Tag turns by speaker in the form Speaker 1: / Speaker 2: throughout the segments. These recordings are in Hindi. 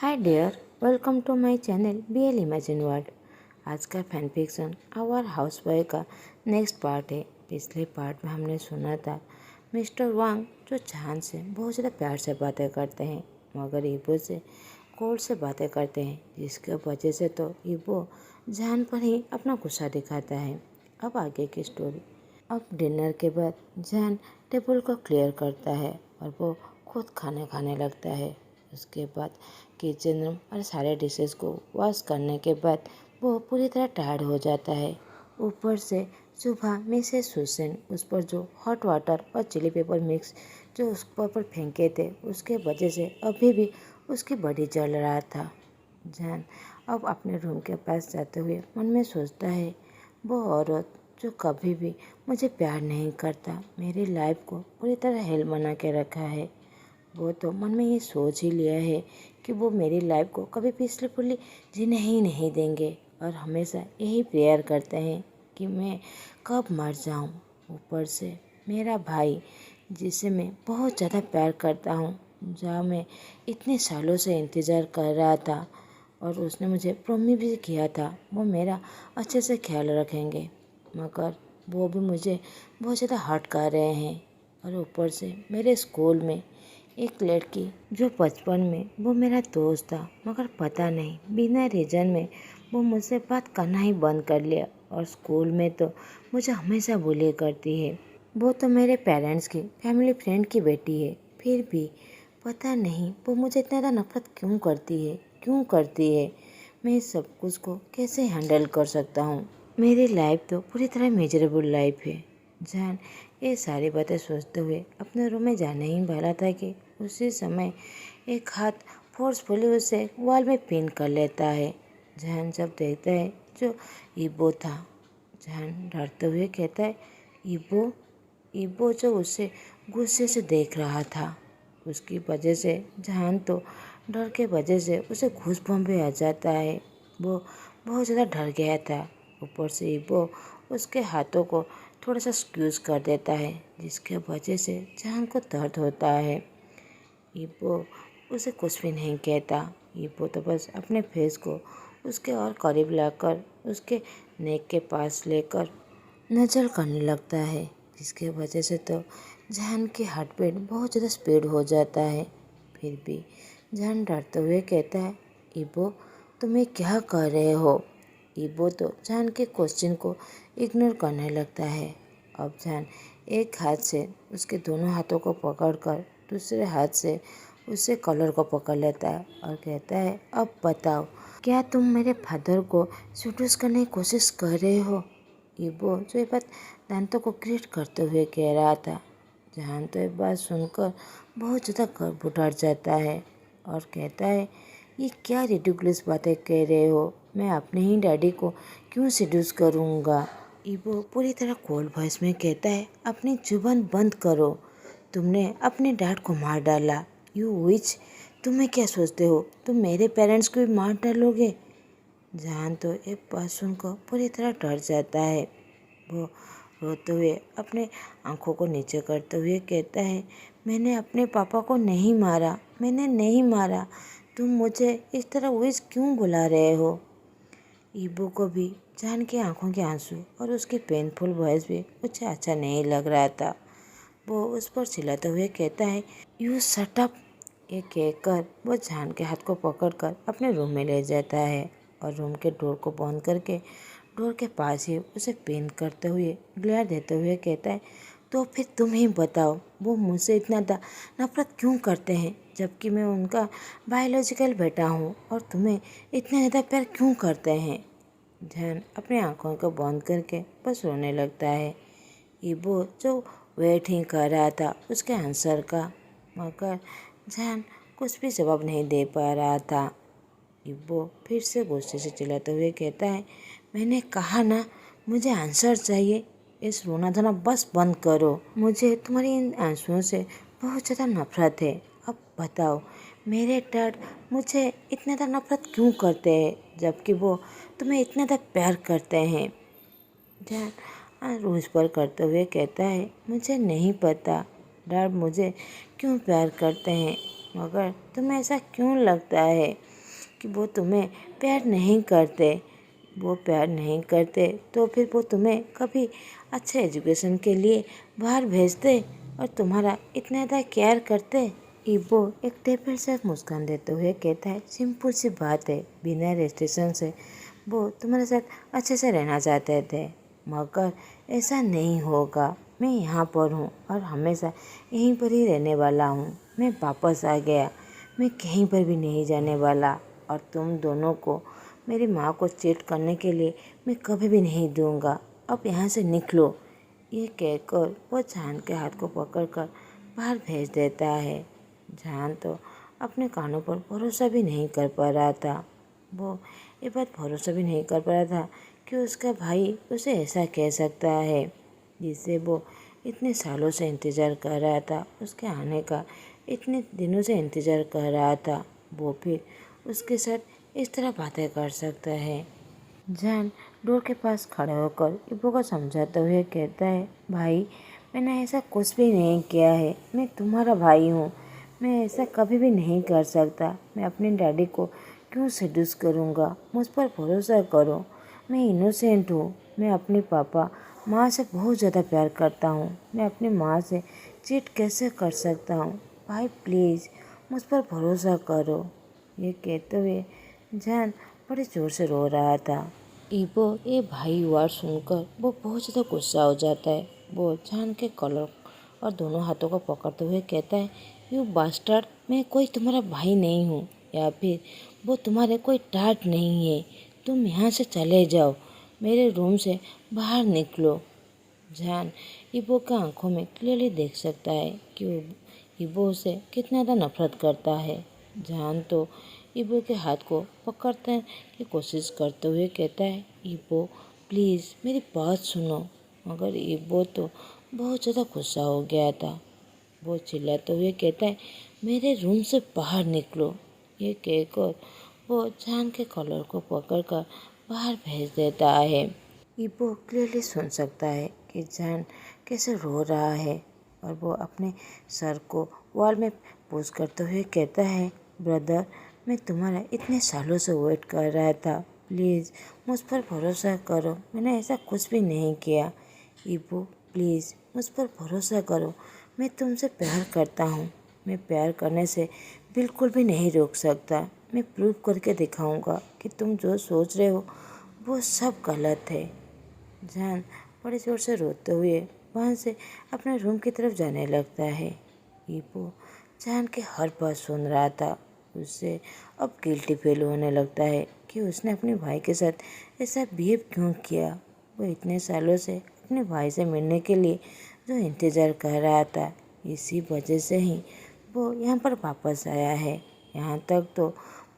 Speaker 1: Hi dear, welcome to my channel BL imagine world. आज का fan fiction our house boy का नेक्स्ट पार्ट है। पिछले पार्ट में हमने सुना था मिस्टर वांग जो जान से बहुत ज़्यादा प्यार से बातें करते हैं मगर ईबो से कोल्ड से बातें करते हैं, जिसके वजह से तो ईबो जान पर ही अपना गुस्सा दिखाता है। अब आगे की स्टोरी। अब डिनर के बाद जान टेबल को क्लियर करता है और वो खुद खाना खाने लगता है। उसके बाद किचन रूम और सारे डिशेस को वॉश करने के बाद वो पूरी तरह टायर्ड हो जाता है। ऊपर से सुबह मिसेस हुसैन उस पर जो हॉट वाटर और चिली पेपर मिक्स जो उस पर फेंके थे, उसके वजह से अभी भी उसकी बॉडी जल रहा था। जान अब अपने रूम के पास जाते हुए मन में सोचता है, वो औरत जो कभी भी मुझे प्यार नहीं करता, मेरी लाइफ को पूरी तरह हेल बना के रखा है। वो तो मन में ये सोच ही लिया है कि वो मेरी लाइफ को कभी पीसफुली जीने ही नहीं देंगे और हमेशा यही प्रेयर करते हैं कि मैं कब मर जाऊं। ऊपर से मेरा भाई जिसे मैं बहुत ज़्यादा प्यार करता हूं, जहाँ मैं इतने सालों से इंतज़ार कर रहा था और उसने मुझे प्रॉमिस भी किया था वो मेरा अच्छे से ख्याल रखेंगे, मगर वो भी मुझे बहुत ज़्यादा हर्ट कर रहे हैं। और ऊपर से मेरे स्कूल में एक लड़की जो बचपन में वो मेरा दोस्त था, मगर पता नहीं बिना रीज़न में वो मुझसे बात करना ही बंद कर लिया और स्कूल में तो मुझे हमेशा बुली करती है। वो तो मेरे पेरेंट्स की फैमिली फ्रेंड की बेटी है, फिर भी पता नहीं वो मुझे इतना ज़्यादा नफरत क्यों करती है। मैं इस सब कुछ को कैसे हैंडल कर सकता हूँ। मेरी लाइफ तो पूरी तरह मिजरेबल लाइफ है। जान ये सारी बातें सोचते हुए अपने रूम में जाने ही वाला था कि उसी समय एक हाथ फोर्सफुली उसे वॉल में पिन कर लेता है। जान जब देखता है जो ईबो था, जान डरते हुए कहता है, ईबो। ईबो जो उसे गुस्से से देख रहा था, उसकी वजह से जान तो डर के वजह से उसे घूसबम्प भी आ जाता है। वो बहुत ज़्यादा डर गया था। ऊपर से ईबो उसके हाथों को थोड़ा सा स्क्यूज कर देता है, जिसके वजह से जान को दर्द होता है। ईबो उसे कुछ भी नहीं कहता। ईबो तो बस अपने फेस को उसके और करीब लाकर उसके नेक के पास लेकर नजर करने लगता है, जिसके वजह से तो जान की हार्ट बीट बहुत ज़्यादा स्पीड हो जाता है। फिर भी जान डरते हुए कहता है, ईबो तुम ये क्या कर रहे हो। ईबो तो जान के क्वेश्चन को इग्नोर करने लगता है। अब जान एक हाथ से उसके दोनों हाथों को पकड़कर दूसरे हाथ से उससे कॉलर को पकड़ लेता है और कहता है, अब बताओ क्या तुम मेरे फादर को सेड्यूस करने की कोशिश कर रहे हो। ईबो जो ये बात दांतों को ग्रीट करते हुए कह रहा था। जान तो ये बात सुनकर बहुत ज़्यादा गर्व उठा जाता है और कहता है, ये क्या रिडिकुलस बातें कह रहे हो, मैं अपने ही डैडी को क्यों सेड्यूस करूँगा। ईबो पूरी तरह कोल्ड वॉइस में कहता है, अपनी जुबान बंद करो, तुमने अपने डैड को मार डाला। यू विच, तुम्हें क्या सोचते हो तुम मेरे पेरेंट्स को भी मार डालोगे। जान तो एक बात सुनकर पूरी तरह डर जाता है। वो रोते हुए अपने आंखों को नीचे करते हुए कहता है, मैंने अपने पापा को नहीं मारा, मैंने नहीं मारा, तुम मुझे इस तरह विच क्यों बुला रहे हो। ईबो को भी जान के आंखों के आंसू और उसकी पेनफुल वॉइस भी मुझे अच्छा नहीं लग रहा था। वो उस पर चिल्लाते हुए कहता है, यू शट अप। ये कहकर वो जान के हाथ को पकड़कर अपने रूम में ले जाता है और रूम के डोर को बंद करके डोर के पास ही उसे पिन करते हुए ग्लेयर देते हुए कहता है, तो फिर तुम ही बताओ वो मुझसे इतना नफरत क्यों करते हैं, जबकि मैं उनका बायोलॉजिकल बेटा हूँ, और तुम्हें इतना ज़्यादा प्यार क्यों करते हैं। जान अपने आंखों को बंद करके बस रोने लगता है। ईबो जो वेट ही कर रहा था उसके आंसर का, मगर जान कुछ भी जवाब नहीं दे पा रहा था। ईबो फिर से गुस्से से चिल्लाते हुए कहता है, मैंने कहा ना मुझे आंसर चाहिए, इस रोना धोना बस बंद करो, मुझे तुम्हारी इन आंसुओं से बहुत ज़्यादा नफरत है। अब बताओ मेरे डैड मुझे इतना ज़्यादा नफरत क्यों करते हैं, जबकि वो तुम्हें इतना ज़्यादा प्यार करते हैं। जान रोज पर करते हुए कहता है, मुझे नहीं पता डैड मुझे क्यों प्यार करते हैं, मगर तुम्हें ऐसा क्यों लगता है कि वो तुम्हें प्यार नहीं करते? वो प्यार नहीं करते तो फिर वो तुम्हें कभी अच्छे एजुकेशन के लिए बाहर भेजते और तुम्हारा इतना ज़्यादा केयर करते? इबो एक टेबल से मुस्कान देते हुए कहता है, सिंपल सी बात है, बिना रेस्ट्रिक्शन से वो तुम्हारे साथ अच्छे से रहना चाहते थे, मगर ऐसा नहीं होगा। मैं यहाँ पर हूँ और हमेशा यहीं पर ही रहने वाला हूँ। मैं वापस आ गया, मैं कहीं पर भी नहीं जाने वाला और तुम दोनों को, मेरी माँ को चीट करने के लिए मैं कभी भी नहीं दूँगा। अब यहाँ से निकलो। ये कहकर वो जान के हाथ को पकड़कर बाहर भेज देता है। जान तो अपने कानों पर भरोसा भी नहीं कर पा रहा था। वो ये बात भरोसा भी नहीं कर पा रहा था कि उसका भाई उसे ऐसा कह सकता है, जिसे वो इतने सालों से इंतज़ार कर रहा था, उसके आने का इतने दिनों से इंतज़ार कर रहा था, वो फिर उसके साथ इस तरह बातें कर सकता है। जान डोर के पास खड़े होकर इब्बो को समझाते हुए कहता है, भाई मैंने ऐसा कुछ भी नहीं किया है, मैं तुम्हारा भाई हूँ, मैं ऐसा कभी भी नहीं कर सकता। मैं अपने डैडी को क्यों सेड्यूस करूँगा? मुझ पर भरोसा करो, मैं इनोसेंट हूँ। मैं अपने पापा माँ से बहुत ज़्यादा प्यार करता हूँ, मैं अपनी माँ से चीट कैसे कर सकता हूँ? भाई प्लीज़ मुझ पर भरोसा करो। ये कहते हुए जान बड़े ज़ोर से रो रहा था। इबो ये भाई वर्ड सुनकर वो बहुत ज़्यादा गुस्सा हो जाता है। वो जान के कॉलर और दोनों हाथों को पकड़ते हुए कहता है, यू बास्टर्ड, मैं कोई तुम्हारा भाई नहीं हूँ या फिर वो तुम्हारे कोई टाट नहीं है। तुम यहाँ से चले जाओ, मेरे रूम से बाहर निकलो। जान इबो के आंखों में क्लियरली देख सकता है कि वो इबो उसे कितना ज़्यादा नफरत करता है। जान तो इबो के हाथ को पकड़ने की कोशिश करते हुए कहता है, इबो प्लीज़ मेरी बात सुनो। मगर इबो तो बहुत ज़्यादा गुस्सा हो गया था। वो चिल्लाते हुए कहता है, मेरे रूम से बाहर निकलो। ये कहकर वो जान के कॉलर को पकड़कर बाहर भेज देता है। इबो क्लियरली सुन सकता है कि जान कैसे रो रहा है और वो अपने सर को वॉल में पुश करते हुए कहता है, ब्रदर मैं तुम्हारा इतने सालों से वेट कर रहा था, प्लीज़ मुझ पर भरोसा करो, मैंने ऐसा कुछ भी नहीं किया। इबो प्लीज़ मुझ पर भरोसा करो, मैं तुमसे प्यार करता हूँ, मैं प्यार करने से बिल्कुल भी नहीं रोक सकता। मैं प्रूव करके दिखाऊंगा कि तुम जो सोच रहे हो वो सब गलत है। जान बड़े ज़ोर से रोते हुए वहाँ से अपने रूम की तरफ जाने लगता है। इबो जान के हर बात सुन रहा था। उससे अब गिल्टी फील होने लगता है कि उसने अपने भाई के साथ ऐसा बिहेव क्यों किया। वो इतने सालों से अपने भाई से मिलने के लिए जो इंतज़ार कर रहा था, इसी वजह से ही वो यहाँ पर वापस आया है। यहाँ तक तो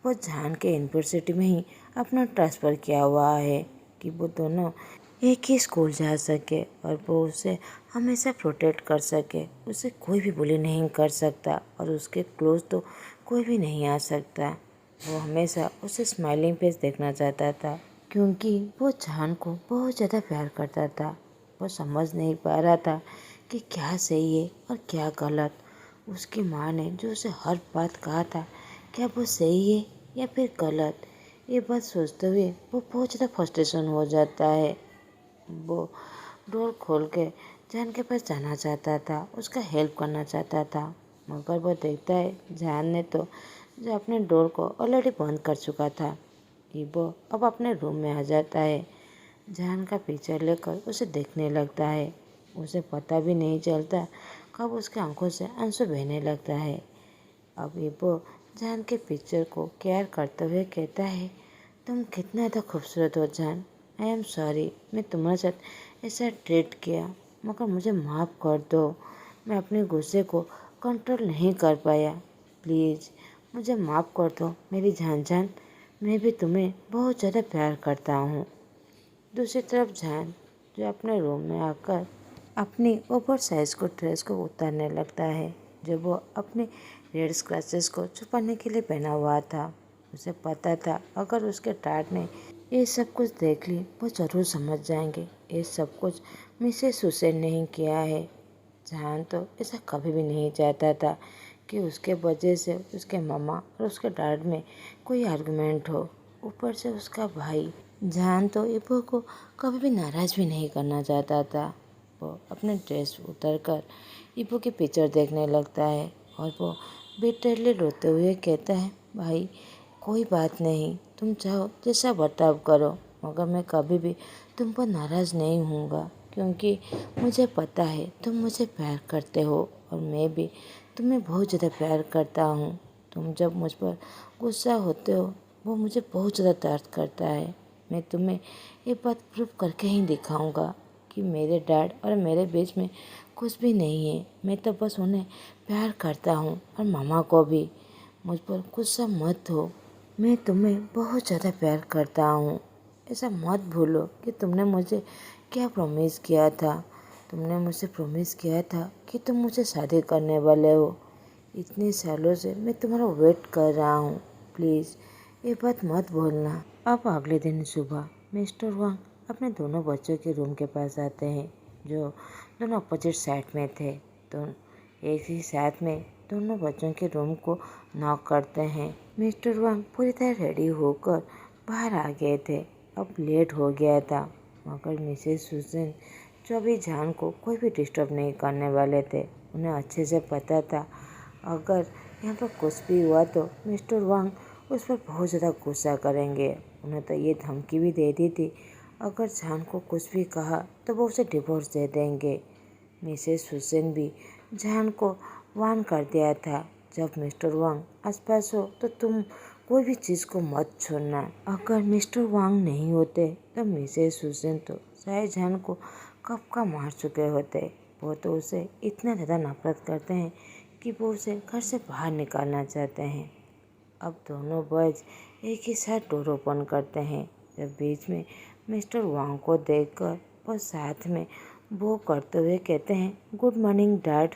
Speaker 1: वो जान के यूनिवर्सिटी में ही अपना ट्रांसफ़र किया हुआ है कि वो दोनों एक ही स्कूल जा सके और वो उसे हमेशा प्रोटेक्ट कर सके। उसे कोई भी बुली नहीं कर सकता और उसके क्लोज तो कोई भी नहीं आ सकता। वो हमेशा उसे स्माइलिंग फेस देखना चाहता था क्योंकि वो जान को बहुत ज़्यादा प्यार करता था। वो समझ नहीं पा रहा था कि क्या सही है और क्या गलत। उसकी माँ ने जो उसे हर बात कहा था, क्या वो सही है या फिर गलत? ये बात सोचते हुए वो बहुत ज़्यादा फ्रस्ट्रेशन हो जाता है। वो डोर खोल के जान के पास जाना चाहता था, उसका हेल्प करना चाहता था, मगर वो देखता है जान ने तो जो अपने डोर को ऑलरेडी बंद कर चुका था। वो अब अपने रूम में आ जाता है। जान का पिक्चर लेकर उसे देखने लगता है। उसे पता भी नहीं चलता कब उसके आंखों से आंसू बहने लगता है। अब वो जान के पिक्चर को केयर करते हुए कहता है, तुम कितना ज़्यादा खूबसूरत हो जान। आई एम सॉरी मैं तुम्हारे साथ ऐसा ट्रीट किया, मगर मुझे माफ़ कर दो। मैं अपने गुस्से को कंट्रोल नहीं कर पाया। प्लीज़ मुझे माफ़ कर दो मेरी जान जान। मैं भी तुम्हें बहुत ज़्यादा प्यार करता हूँ। दूसरी तरफ जान जो अपने रूम में आकर अपनी ओवर साइज को ड्रेस को उतारने लगता है, जो वो अपने रेड स्क्रैचेस को छुपाने के लिए पहना हुआ था। उसे पता था अगर उसके डैड ने ये सब कुछ देख ली वो ज़रूर समझ जाएंगे ये सब कुछ मिसेस हुसैन नहीं किया है। जान तो ऐसा कभी भी नहीं चाहता था कि उसके वजह से उसके मम्मा और उसके डैड में कोई आर्गुमेंट हो। ऊपर से उसका भाई जान तो ईपो को कभी भी नाराज़ भी नहीं करना चाहता था। वो अपने ड्रेस उतर कर ईपो की पिक्चर देखने लगता है और वो बिटरली रोते हुए कहता है, भाई कोई बात नहीं, तुम चाहो जैसा बर्ताव करो, मगर मैं कभी भी तुम पर नाराज़ नहीं हूँगा, क्योंकि मुझे पता है तुम मुझे प्यार करते हो और मैं भी तुम्हें बहुत ज़्यादा प्यार करता हूँ। तुम जब मुझ पर गुस्सा होते हो वो मुझे बहुत ज़्यादा दर्द करता है। मैं तुम्हें ये बात प्रूव करके ही दिखाऊंगा कि मेरे डैड और मेरे बीच में कुछ भी नहीं है। मैं तो बस उन्हें प्यार करता हूँ और मामा को भी। मुझ पर गुस्सा मत हो, मैं तुम्हें बहुत ज़्यादा प्यार करता हूँ। ऐसा मत भूलो कि तुमने मुझे क्या प्रॉमिस किया था। तुमने मुझसे प्रॉमिस किया था कि तुम मुझे शादी करने वाले हो। इतने सालों से मैं तुम्हारा वेट कर रहा हूँ, प्लीज़ ये बात मत भूलना। अब अगले दिन सुबह मिस्टर वांग अपने दोनों बच्चों के रूम के पास आते हैं, जो दोनों अपोजिट साइड में थे। तो एक ही साथ में दोनों बच्चों के रूम को नॉक करते हैं। मिस्टर वांग पूरी तरह रेडी होकर बाहर आ गए थे। अब लेट हो गया था, मगर मिसेस सुजन जो अभी जान को कोई भी डिस्टर्ब नहीं करने वाले थे। उन्हें अच्छे से पता था अगर यहाँ पर कुछ भी हुआ तो मिस्टर वांग उस पर बहुत ज़्यादा गुस्सा करेंगे। उन्हें तो ये धमकी भी दे दी थी, अगर जान को कुछ भी कहा तो वो उसे डिवोर्स दे देंगे। मिसेस हुसैन भी जान को वार्न कर दिया था, जब मिस्टर वांग आसपास हो तो तुम कोई भी चीज़ को मत छोड़ना। अगर मिस्टर वांग नहीं होते तो मिसेस हुसैन तो शायद जान को कब का मार चुके होते। वो तो उसे इतना ज़्यादा नफरत करते हैं कि वो उसे घर से बाहर निकालना चाहते हैं। अब दोनों बॉयज एक ही साथ डोर ओपन करते हैं, जब बीच में मिस्टर वांग को देखकर वो साथ में वो करते हुए कहते हैं, गुड मॉर्निंग डैड।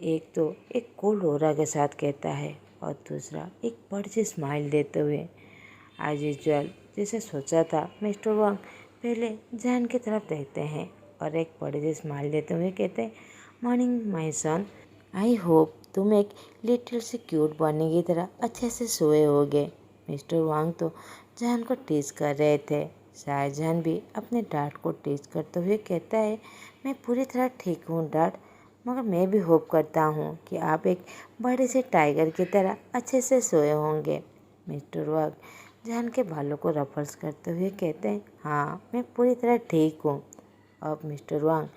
Speaker 1: एक तो एक कोल्ड ओरा के साथ कहता है और दूसरा एक बड़ी सी स्माइल देते हुए। एज यूजुअल जैसे सोचा था, मिस्टर वांग पहले जान की तरफ देखते हैं और एक बड़ी सी स्माइल देते हुए कहते हैं, morning my son, I hope तुम एक लिटिल सी क्यूट बनी की तरह अच्छे से सोए होगे। मिस्टर वांग तो जान को टीज कर रहे थे। शाहजहान भी अपने डैड को टीज करते हुए कहता है, मैं पूरी तरह ठीक हूँ डैड, मगर मैं भी होप करता हूँ कि आप एक बड़े से टाइगर की तरह अच्छे से सोए होंगे। मिस्टर वांग जान के बालों को रफल्स करते हुए कहते हैं, हाँ मैं पूरी तरह ठीक हूँ। अब मिस्टर वांग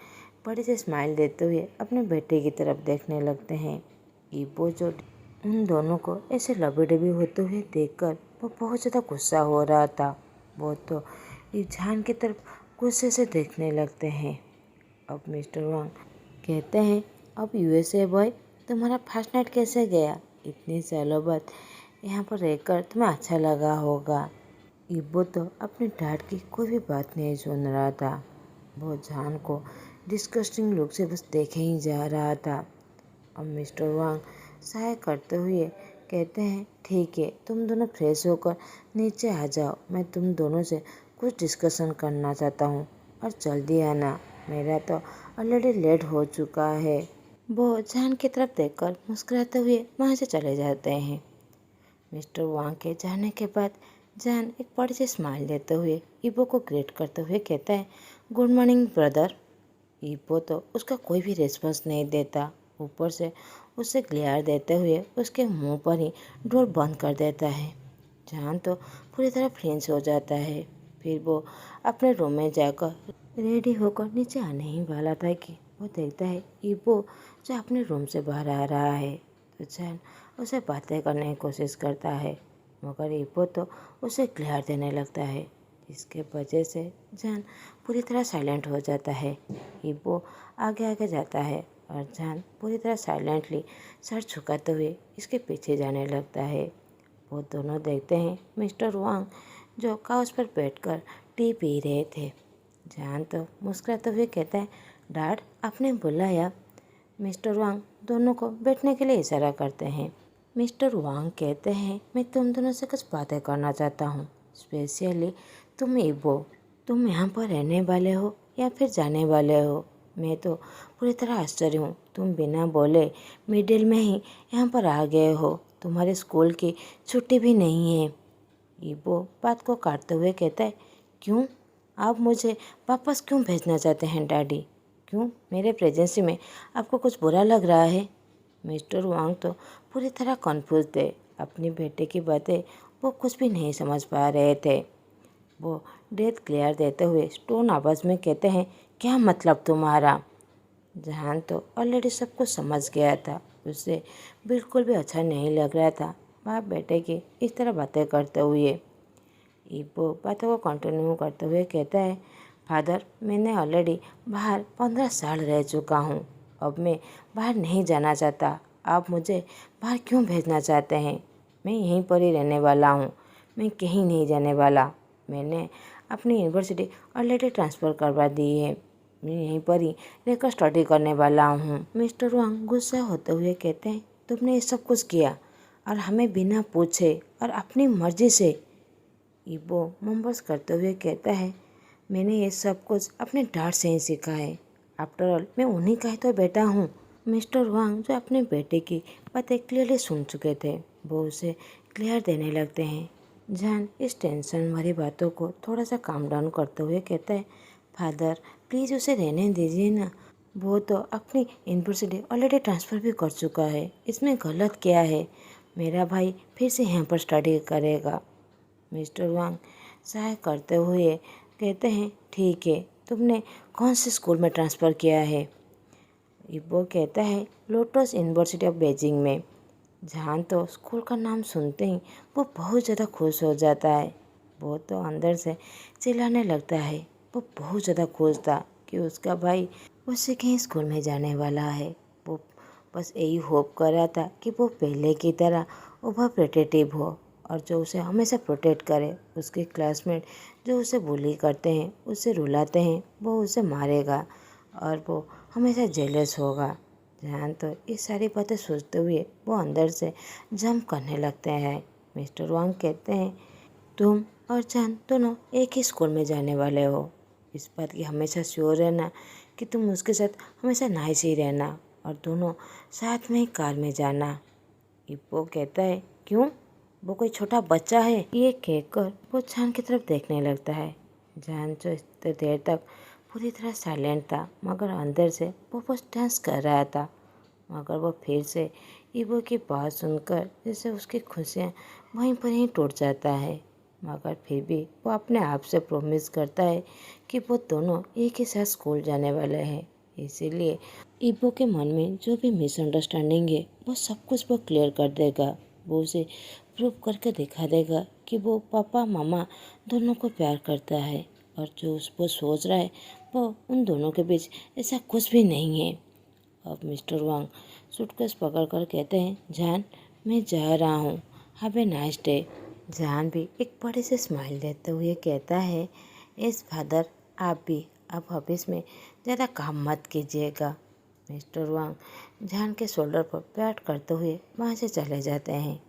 Speaker 1: बड़ी से स्माइल देते हुए अपने बेटे की तरफ देखने लगते हैं। ईबो जो उन दोनों को ऐसे लबे-डबे होते हुए देखकर वो बहुत ज़्यादा गुस्सा हो रहा था। वो तो जान की तरफ गुस्से से देखने लगते हैं। अब मिस्टर वांग कहते हैं, अब यूएसए बॉय तुम्हारा फर्स्ट नाइट कैसे गया? इतने सालों बाद यहाँ पर रहकर तुम्हें अच्छा लगा होगा। ईबो तो अपने डैड की कोई भी बात नहीं सुन रहा था। वो जान को डिस्गस्टिंग लुक से बस देखे ही जा रहा था। अब मिस्टर वांग सहाय करते हुए कहते हैं, ठीक है तुम दोनों फ्रेश होकर नीचे आ जाओ, मैं तुम दोनों से कुछ डिस्कशन करना चाहता हूँ और जल्दी आना, मेरा तो ऑलरेडी लेट हो चुका है। वो जान की तरफ देखकर मुस्कुराते हुए वहाँ से चले जाते हैं। मिस्टर वांग के जाने के बाद जान एक बड़ी सी स्माइल देते हुए ईबो को ग्रीट करते हुए कहता है, गुड मॉर्निंग ब्रदर। ईबो तो उसका कोई भी रिस्पॉन्स नहीं देता, ऊपर से उसे ग्लेयर देते हुए उसके मुंह पर ही डोर बंद कर देता है। जान तो पूरी तरह फ्रेंच हो जाता है। फिर वो अपने रूम में जाकर रेडी होकर नीचे आने ही वाला था कि वो देखता है ईबो जो अपने रूम से बाहर आ रहा है। तो जान उसे बातें करने की कोशिश करता है, मगर ईबो तो उसे ग्लेयर देने लगता है, जिसके वजह से जान पूरी तरह साइलेंट हो जाता है। ईबो आगे आगे जाता है और जान पूरी तरह साइलेंटली सर झुकाते हुए इसके पीछे जाने लगता है। वो दोनों देखते हैं मिस्टर वांग जो काउच पर बैठकर टी पी रहे थे। जान तो मुस्कुराते हुए कहता है, डैड आपने बुलाया? मिस्टर वांग दोनों को बैठने के लिए इशारा करते हैं। मिस्टर वांग कहते हैं, मैं तुम दोनों से कुछ बातें करना चाहता हूँ, स्पेशली तुम ईबो। तुम यहाँ पर रहने वाले हो या फिर जाने वाले हो? मैं तो पूरी तरह आश्चर्य हूँ, तुम बिना बोले मिडिल में ही यहाँ पर आ गए हो। तुम्हारे स्कूल की छुट्टी भी नहीं है। ईबो बात को काटते हुए कहता है, क्यों? आप मुझे वापस क्यों भेजना चाहते हैं डैडी? क्यों मेरे प्रेजेंसी में आपको कुछ बुरा लग रहा है? मिस्टर वांग तो पूरी तरह कन्फ्यूज थे। अपनी बेटे की बातें वो कुछ भी नहीं समझ पा रहे थे। वो डेथ क्लियर देते हुए स्टोन आवाज़ में कहते हैं, क्या मतलब तुम्हारा? जहान तो ऑलरेडी सब कुछ समझ गया था। उसे बिल्कुल भी अच्छा नहीं लग रहा था बाप बेटे की इस तरह बातें करते हुए। ईबो बातों को कंटिन्यू करते हुए कहता है, फादर, मैंने ऑलरेडी बाहर 15 साल रह चुका हूँ। अब मैं बाहर नहीं जाना चाहता। आप मुझे बाहर क्यों भेजना चाहते हैं? मैं यहीं पर ही रहने वाला हूँ। मैं कहीं नहीं जाने वाला। मैंने अपनी यूनिवर्सिटी ऑलरेडी ट्रांसफ़र करवा दी है। मैं यहीं पर ही रहकर स्टडी करने वाला हूँ। मिस्टर वांग गुस्सा होते हुए कहते हैं, तुमने ये सब कुछ किया और हमें बिना पूछे और अपनी मर्जी से? ईबो मुंबस करते हुए कहता है, मैंने ये सब कुछ अपने डैड से ही सीखा है। आफ्टर ऑल मैं उन्हीं का ही तो बेटा हूँ। मिस्टर वांग जो अपने बेटे की बातें क्लियरली सुन चुके थे, वो उसे क्लियर देने लगते हैं। जान इस टेंशन वाली बातों को थोड़ा सा काम डाउन करते हुए कहता है, फादर प्लीज़ उसे रहने दीजिए ना। वो तो अपनी यूनिवर्सिटी ऑलरेडी ट्रांसफ़र भी कर चुका है। इसमें गलत क्या है? मेरा भाई फिर से यहाँ पर स्टडी करेगा। मिस्टर वांग सहाय करते हुए कहते हैं, ठीक है, तुमने कौन से स्कूल में ट्रांसफ़र किया है? इब्बो कहता है, लोटस यूनिवर्सिटी ऑफ बेजिंग में। जहान तो स्कूल का नाम सुनते ही वो बहुत ज़्यादा खुश हो जाता है। वो तो अंदर से चिल्लाने लगता है। वो बहुत ज़्यादा खुश था कि उसका भाई उससे कहीं स्कूल में जाने वाला है। वो बस यही होप कर रहा था कि वो पहले की तरह ओवर प्रोटेक्टिव हो और जो उसे हमेशा प्रोटेक्ट करे। उसके क्लासमेट जो उसे बुली करते हैं, उसे रुलाते हैं, वो उसे मारेगा और वो हमेशा जेलस होगा। जहान तो ये सारी बातें सोचते हुए वो अंदर से जंप करने लगते हैं। मिस्टर वांग कहते हैं, तुम और जान दोनों एक ही स्कूल में जाने वाले हो। इस बात की हमेशा श्योर रहना कि तुम उसके साथ हमेशा नाइस ही रहना और दोनों साथ में ही कार में जाना। इप्पो कहता है, क्यों? वो कोई छोटा बच्चा है? ये कहकर वो जान की तरफ देखने लगता है। जान जो इतने देर तक पूरी तरह साइलेंट था, मगर अंदर से वो बस डांस कर रहा था। मगर वो फिर से ईबो की बात सुनकर जैसे उसकी खुशियाँ वहीं पर ही टूट जाता है। मगर फिर भी वो अपने आप से प्रॉमिस करता है कि वो दोनों एक ही साथ स्कूल जाने वाले हैं। इसीलिए ईबो के मन में जो भी मिसअंडरस्टैंडिंग है वो सब कुछ वो क्लियर कर देगा। वो उसे प्रूव करके दिखा देगा कि वो पापा मामा दोनों को प्यार करता है और जो वो सोच रहा है वो उन दोनों के बीच ऐसा कुछ भी नहीं है। अब मिस्टर वांग सूटकेस पकड़ कर कहते हैं, जान मैं जा रहा हूँ, हैव ए नाइस डे। जान भी एक बड़े से स्माइल देते हुए कहता है, एस फादर, आप भी अब ऑफिस में ज़्यादा काम मत कीजिएगा। मिस्टर वांग जान के शोल्डर पर पैट करते हुए वहाँ से चले जाते हैं।